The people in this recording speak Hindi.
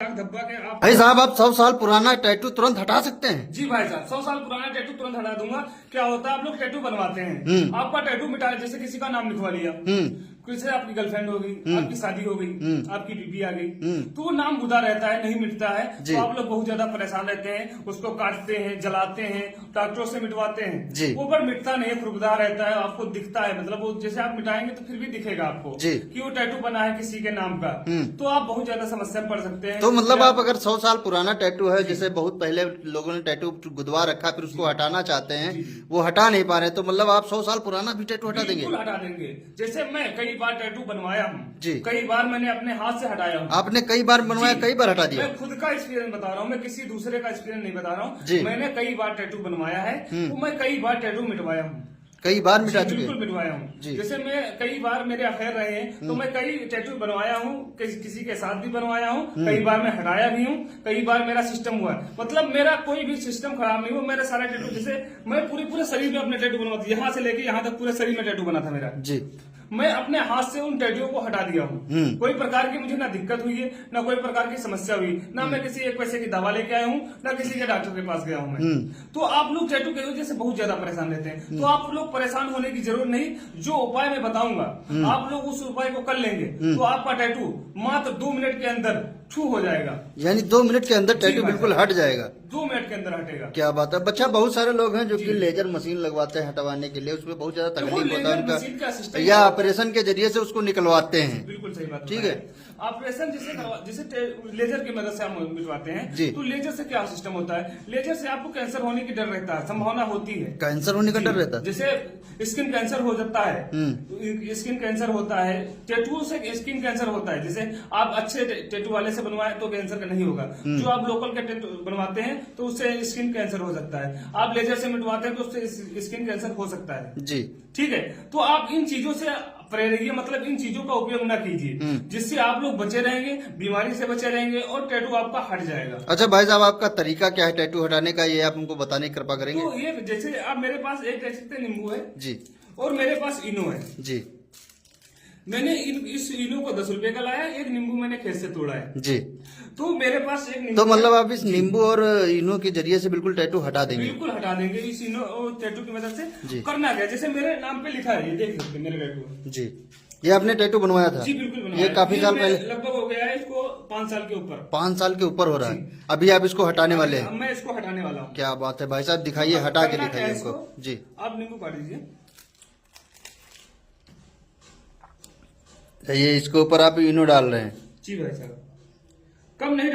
धब्बा के आप भाई साहब, आप 100 साल पुराना टैटू तुरंत हटा सकते हैं? जी भाई साहब 100 साल पुराना टैटू तुरंत हटा दूंगा। क्या होता है, आप लोग टैटू बनवाते हैं, आपका टैटू मिटा, जैसे किसी का नाम लिखवा लिया, किसी आपकी गर्लफ्रेंड हो गई, आपकी शादी हो गई, आपकी बीबी आ गई, तो वो नाम गुदा रहता है, नहीं मिटता है। तो आप लोग बहुत ज्यादा परेशान रहते हैं, उसको काटते हैं, जलाते हैं, डॉक्टरों से मिटवाते हैं, वो पर मिटता नहीं है, खुरगदार रहता है, आपको दिखता है, मतलब वो जैसे आप मिटाएंगे तो फिर भी दिखेगा आपको कि वो टैटू बना है किसी के नाम का। तो आप बहुत ज्यादा समस्या में पड़ सकते हैं। तो मतलब आप अगर 100 साल पुराना टैटू है, जैसे बहुत पहले लोगों ने टैटू गुदवा रखा, फिर उसको हटाना चाहते हैं, वो हटा नहीं पा रहे, तो मतलब आप 100 साल पुराना भी टैटू हटा देंगे? बिल्कुल हटा देंगे। जैसे मैं कई बार टैटू बनवाया हूँ जी, कई बार मैंने अपने हाथ से हटाया हूँ। आपने कई बार बनवाया, कई बार हटा दिया? मैं खुद का एक्सपीरियंस बता रहा हूँ, मैं किसी दूसरे का एक्सपीरियंस नहीं बता रहा जी। हूँ। मैंने कई बार टैटू बनवाया है, तो मैं कई बार टैटू मिटवाया हूँ, कई बार मिटा चुके? बिल्कुल मिटवाया हूँ। जी। जैसे मैं कई बार मेरे अफेयर रहे हैं, तो मैं कई टैटू बनवाया हूँ, किसी के साथ भी बनवाया हूँ, कई बार मैं हटाया भी हूँ, कई बार मेरा सिस्टम हुआ है। मतलब मेरा कोई भी सिस्टम खराब नहीं हुआ। मेरे सारे टैटू, जैसे मैं पूरे शरीर में अपने टैटू बनवाती, यहाँ से लेके यहाँ तक पूरे शरीर में टैटू बना था मेरा जी। मैं अपने हाथ से उन टैटुओं को हटा दिया हूँ। कोई प्रकार की मुझे ना दिक्कत हुई है, ना कोई प्रकार की समस्या हुई, ना मैं किसी एक पैसे की दवा लेके आया हूँ, ना किसी के डॉक्टर के पास गया हूँ मैं। तो आप लोग टैटू की वजह से बहुत ज्यादा परेशान रहते हैं, तो आप लोग परेशान होने की जरूरत नहीं। जो उपाय मैं बताऊंगा, आप लोग उस उपाय को कर लेंगे, तो आपका टैटू मात्र 2 मिनट के अंदर छू हो जाएगा। यानी 2 मिनट के अंदर टैटू बिल्कुल हट जाएगा? 2 मिनट के अंदर हटेगा। क्या बात है। बच्चा, बहुत सारे लोग हैं जो कि लेजर मशीन लगवाते हैं हटवाने के लिए, उसमें बहुत ज्यादा तकलीफ होता है उनका, या ऑपरेशन के जरिए से उसको निकलवाते हैं। बिल्कुल सही बात, ठीक है। ऑपरेशन जैसे लेजर की मदद से हम मिटवाते हैं, तो लेजर से क्या सिस्टम होता है, लेजर से आपको कैंसर होने की डर रहता है, संभावना होती है, कैंसर होने का डर रहता है। जैसे स्किन कैंसर हो जाता है, स्किन कैंसर होता है, टैटू से स्किन कैंसर होता है। जैसे आप अच्छे टैटू वाले से बनवाए तो कैंसर का नहीं होगा, जो आप लोकल के टैटू बनवाते हैं तो उससे स्किन कैंसर हो सकता है, आप लेजर से मिटवाते हैं तो उससे स्किन कैंसर हो सकता है जी। ठीक है। तो आप इन चीजों से परे रहिए, मतलब इन चीजों का उपयोग न कीजिए, जिससे आप लोग बचे रहेंगे, बीमारी से बचे रहेंगे और टैटू आपका हट जाएगा। अच्छा भाई साहब, आपका तरीका क्या है टैटू हटाने का, ये आप हमको बताने की कृपा करेंगे? तो ये जैसे अब मेरे पास एक ऐसे नींबू है जी, और मेरे पास इनो है जी। मैंने इस इनो को 10 रुपए का लाया, एक नींबू मैंने खेत से तोड़ा है जी। तो मेरे पास एक नींबू, तो मतलब आप इस नींबू और इनो के जरिए से बिल्कुल टैटू हटा देंगे? बिल्कुल हटा देंगे इस इनो और टैटू की मदद से। करना क्या, जैसे मेरे नाम पे लिखा है, ये देख सकते मेरे टैटू। जी। ये आपने टैटू बनवाया था? जी बिल्कुल बनवाया। ये काफी साल पहले? लगभग हो गया है इसको 5 साल के ऊपर। 5 साल के ऊपर हो रहा है। अभी आप इसको हटाने वाले हैं? मैं इसको हटाने वाला हूँ। क्या बात है भाई साहब, दिखाइए, हटा के दिखाइए हमको। जी। आप नींबू काट दीजिए। ये इसके ऊपर आप इनो डाल रहे हैं? जी भाई साहब, कम नहीं